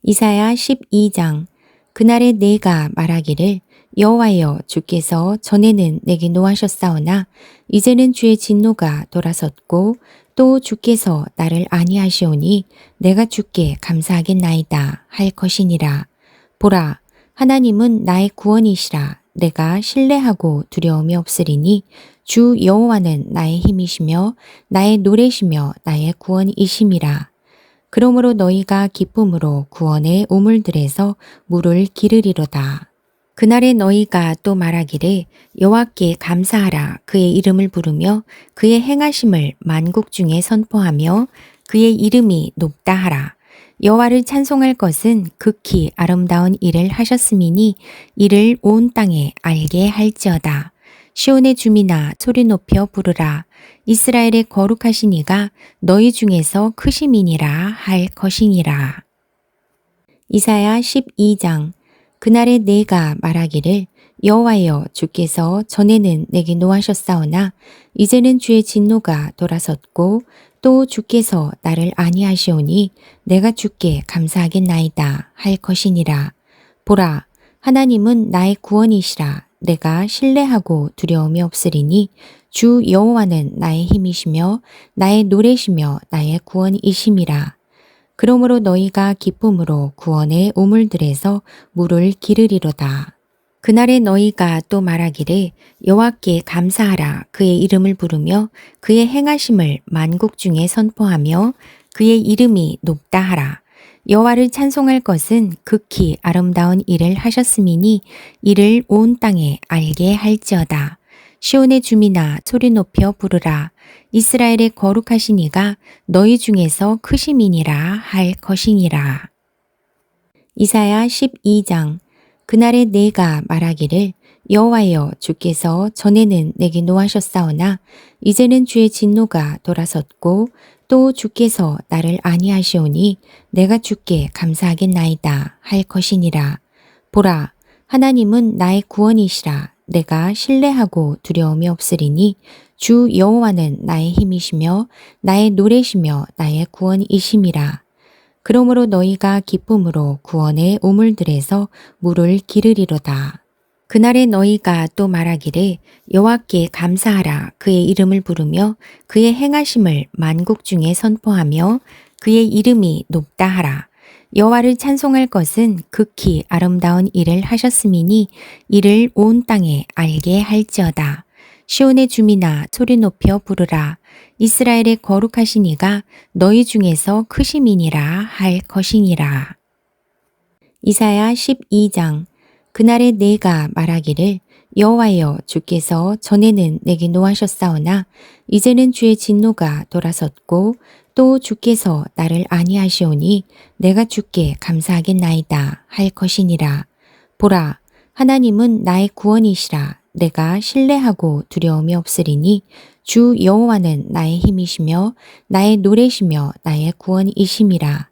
이사야 12장. 그날에 내가 말하기를 여호와여, 주께서 전에는 내게 노하셨사오나 이제는 주의 진노가 돌아섰고 또 주께서 나를 아니하시오니 내가 주께 감사하겠나이다 할 것이니라. 보라, 하나님은 나의 구원이시라. 내가 신뢰하고 두려움이 없으리니 주 여호와는 나의 힘이시며 나의 노래시며 나의 구원이심이라. 그러므로 너희가 기쁨으로 구원의 우물들에서 물을 기르리로다. 그날에 너희가 또 말하기를 여호와께 감사하라. 그의 이름을 부르며 그의 행하심을 만국 중에 선포하며 그의 이름이 높다 하라. 여호와를 찬송할 것은 극히 아름다운 일을 하셨음이니 이를 온 땅에 알게 할지어다. 시온의 주민아, 소리 높여 부르라. 이스라엘의 거룩하신 이가 너희 중에서 크심이니라 할 것이니라. 이사야 12장. 그날에 내가 말하기를 여호와여, 주께서 전에는 내게 노하셨사오나 이제는 주의 진노가 돌아섰고 또 주께서 나를 아니하시오니 내가 주께 감사하겠나이다 할 것이니라. 보라, 하나님은 나의 구원이시라. 내가 신뢰하고 두려움이 없으리니 주 여호와는 나의 힘이시며 나의 노래시며 나의 구원이심이라. 그러므로 너희가 기쁨으로 구원의 우물들에서 물을 기르리로다. 그날에 너희가 또 말하기를 여호와께 감사하라. 그의 이름을 부르며 그의 행하심을 만국 중에 선포하며 그의 이름이 높다 하라. 여호와를 찬송할 것은 극히 아름다운 일을 하셨음이니 이를 온 땅에 알게 할지어다. 시온의 주민아, 소리 높여 부르라. 이스라엘의 거룩하신 이가 너희 중에서 크심이니라 할 것이니라. 이사야 12장. 그날에 내가 말하기를 여호와여, 주께서 전에는 내게 노하셨사오나 이제는 주의 진노가 돌아섰고 또 주께서 나를 아니하시오니 내가 주께 감사하겠나이다 할 것이니라. 보라, 하나님은 나의 구원이시라. 내가 신뢰하고 두려움이 없으리니 주 여호와는 나의 힘이시며 나의 노래시며 나의 구원이심이라. 그러므로 너희가 기쁨으로 구원의 우물들에서 물을 기르리로다. 그날에 너희가 또 말하기를 여호와께 감사하라. 그의 이름을 부르며 그의 행하심을 만국 중에 선포하며 그의 이름이 높다 하라. 여호와를 찬송할 것은 극히 아름다운 일을 하셨음이니 이를 온 땅에 알게 할지어다. 시온의 주민아, 소리 높여 부르라. 이스라엘의 거룩하신 이가 너희 중에서 크심이니라 할 것이니라. 이사야 12장. 그날에 내가 말하기를 여호와여, 주께서 전에는 내게 노하셨사오나 이제는 주의 진노가 돌아섰고 또 주께서 나를 아니하시오니 내가 주께 감사하겠나이다 할 것이니라. 보라, 하나님은 나의 구원이시라. 내가 신뢰하고 두려움이 없으리니 주 여호와는 나의 힘이시며 나의 노래시며 나의 구원이심이라.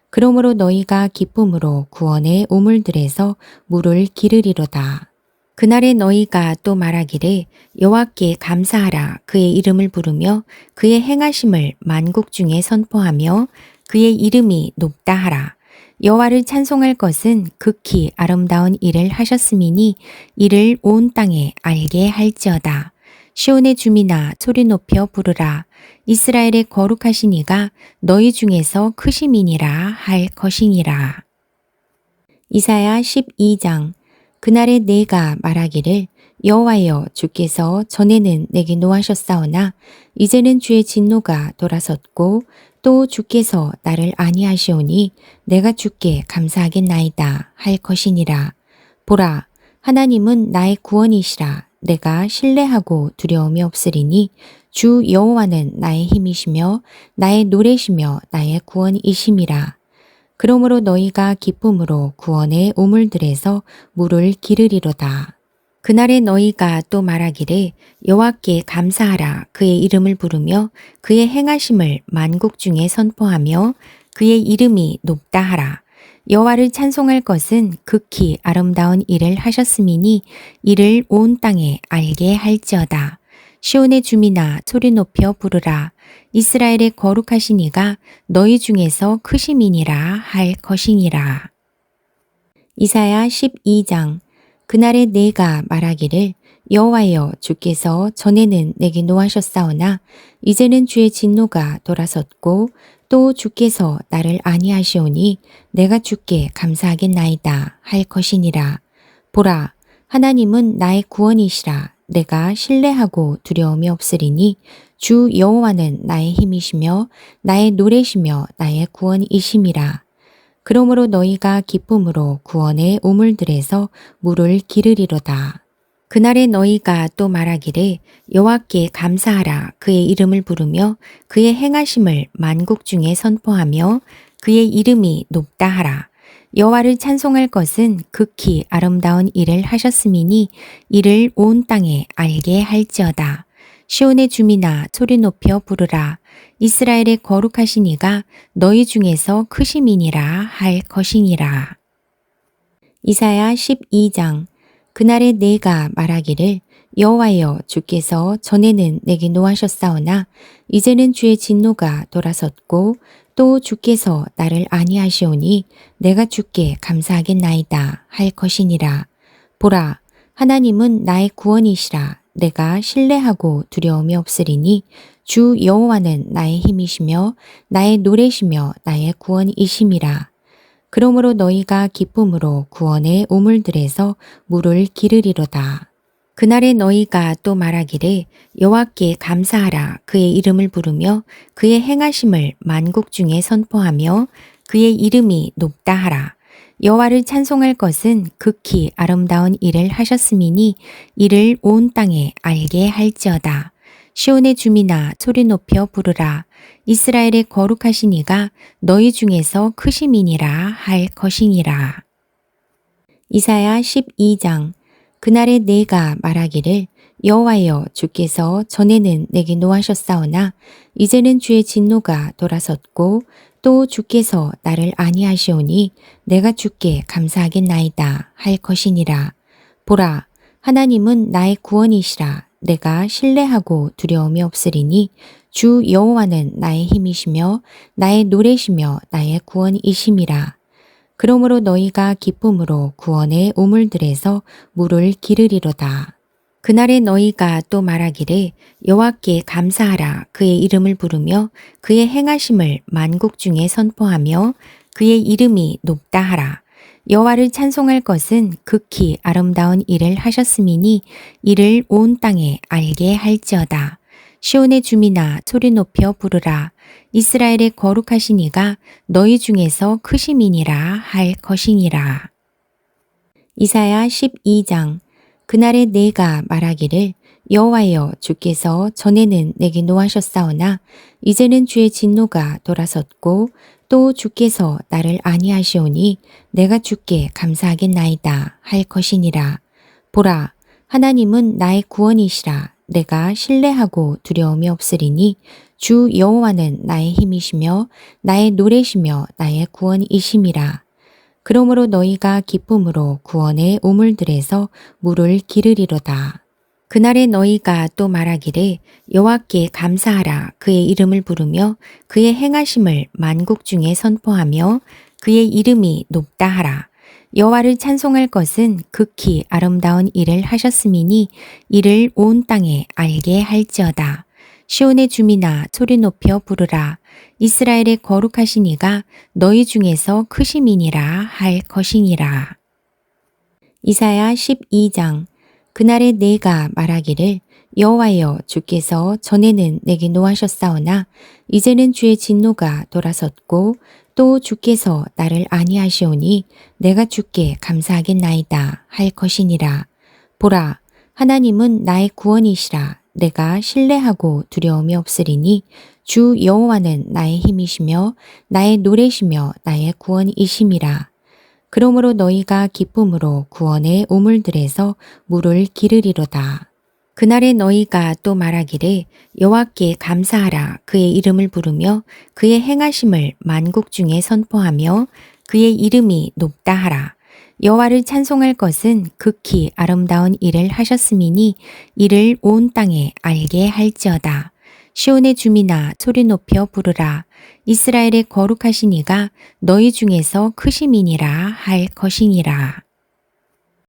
그러므로 너희가 기쁨으로 구원의 우물들에서 물을 기르리로다. 그날에 너희가 또 말하기를 여호와께 감사하라. 그의 이름을 부르며 그의 행하심을 만국 중에 선포하며 그의 이름이 높다 하라. 여호와를 찬송할 것은 극히 아름다운 일을 하셨음이니 이를 온 땅에 알게 할지어다. 시온의 주민아, 소리 높여 부르라. 이스라엘의 거룩하신 이가 너희 중에서 크심이니라 할 것이니라. 이사야 12장. 그날에 내가 말하기를 여호와여, 주께서 전에는 내게 노하셨사오나 이제는 주의 진노가 돌아섰고 또 주께서 나를 아니하시오니 내가 주께 감사하겠나이다 할 것이니라. 보라, 하나님은 나의 구원이시라. 내가 신뢰하고 두려움이 없으리니 주 여호와는 나의 힘이시며 나의 노래시며 나의 구원이심이라. 그러므로 너희가 기쁨으로 구원의 우물들에서 물을 기르리로다. 그날에 너희가 또 말하기를 여호와께 감사하라. 그의 이름을 부르며 그의 행하심을 만국 중에 선포하며 그의 이름이 높다 하라. 여호와를 찬송할 것은 극히 아름다운 일을 하셨음이니 이를 온 땅에 알게 할지어다. 시온의 주민아 소리 높여 부르라. 이스라엘의 거룩하신 이가 너희 중에서 크심이니라 할 것이니라. 이사야 12장. 그날에 내가 말하기를 여호와여 주께서 전에는 내게 노하셨사오나 이제는 주의 진노가 돌아섰고 또 주께서 나를 아니하시오니 내가 주께 감사하겠나이다 할 것이니라. 보라, 하나님은 나의 구원이시라. 내가 신뢰하고 두려움이 없으리니 주 여호와는 나의 힘이시며 나의 노래시며 나의 구원이심이라. 그러므로 너희가 기쁨으로 구원의 우물들에서 물을 기르리로다. 그날에 너희가 또 말하기를 여호와께 감사하라. 그의 이름을 부르며 그의 행하심을 만국 중에 선포하며 그의 이름이 높다 하라. 여호와를 찬송할 것은 극히 아름다운 일을 하셨음이니 이를 온 땅에 알게 할지어다. 시온의 주민아 소리 높여 부르라. 이스라엘의 거룩하신 이가 너희 중에서 크심이니라 할 것이니라. 이사야 12장. 그날에 내가 말하기를 여호와여 주께서 전에는 내게 노하셨사오나 이제는 주의 진노가 돌아섰고 또 주께서 나를 아니하시오니 내가 주께 감사하겠나이다 할 것이니라. 보라, 하나님은 나의 구원이시라. 내가 신뢰하고 두려움이 없으리니 주 여호와는 나의 힘이시며 나의 노래시며 나의 구원이심이라. 그러므로 너희가 기쁨으로 구원의 우물들에서 물을 기르리로다. 그날에 너희가 또 말하기를 여호와께 감사하라. 그의 이름을 부르며 그의 행하심을 만국 중에 선포하며 그의 이름이 높다 하라. 여호와를 찬송할 것은 극히 아름다운 일을 하셨음이니 이를 온 땅에 알게 할지어다. 시온의 주민아 소리 높여 부르라. 이스라엘의 거룩하신 이가 너희 중에서 크심이니라 할 것이니라. 이사야 12장. 그날에 내가 말하기를 여호와여 주께서 전에는 내게 노하셨사오나 이제는 주의 진노가 돌아섰고 또 주께서 나를 아니하시오니 내가 주께 감사하겠나이다 할 것이니라. 보라, 하나님은 나의 구원이시라. 내가 신뢰하고 두려움이 없으리니 주 여호와는 나의 힘이시며 나의 노래시며 나의 구원이심이라. 그러므로 너희가 기쁨으로 구원의 우물들에서 물을 기르리로다. 그날에 너희가 또 말하기를 여호와께 감사하라. 그의 이름을 부르며 그의 행하심을 만국 중에 선포하며 그의 이름이 높다 하라. 여호와를 찬송할 것은 극히 아름다운 일을 하셨음이니 이를 온 땅에 알게 할지어다. 시온의 주민아 소리 높여 부르라. 이스라엘의 거룩하신 이가 너희 중에서 크심이니라 할 것이니라. 이사야 12장. 그날에 내가 말하기를 여호와여 주께서 전에는 내게 노하셨사오나 이제는 주의 진노가 돌아섰고 또 주께서 나를 아니하시오니 내가 주께 감사하겠나이다 할 것이니라. 보라, 하나님은 나의 구원이시라. 내가 신뢰하고 두려움이 없으리니 주 여호와는 나의 힘이시며 나의 노래시며 나의 구원이심이라. 그러므로 너희가 기쁨으로 구원의 우물들에서 물을 기르리로다. 그날에 너희가 또 말하기를 여호와께 감사하라. 그의 이름을 부르며 그의 행하심을 만국 중에 선포하며 그의 이름이 높다 하라. 여호와를 찬송할 것은 극히 아름다운 일을 하셨음이니 이를 온 땅에 알게 할지어다. 시온의 주민아 소리 높여 부르라. 이스라엘의 거룩하신 이가 너희 중에서 크심이니라 할 것이니라. 이사야 12장. 그날에 내가 말하기를 여호와여 주께서 전에는 내게 노하셨사오나 이제는 주의 진노가 돌아섰고 또 주께서 나를 아니하시오니 내가 주께 감사하겠나이다 할 것이니라. 보라, 하나님은 나의 구원이시라. 내가 신뢰하고 두려움이 없으리니 주 여호와는 나의 힘이시며 나의 노래시며 나의 구원이심이라. 그러므로 너희가 기쁨으로 구원의 우물들에서 물을 기르리로다. 그날에 너희가 또 말하기를 여호와께 감사하라. 그의 이름을 부르며 그의 행하심을 만국 중에 선포하며 그의 이름이 높다 하라. 여호와를 찬송할 것은 극히 아름다운 일을 하셨음이니 이를 온 땅에 알게 할지어다. 시온의 주민아 소리 높여 부르라. 이스라엘의 거룩하신 이가 너희 중에서 크심이니라 할 것이니라.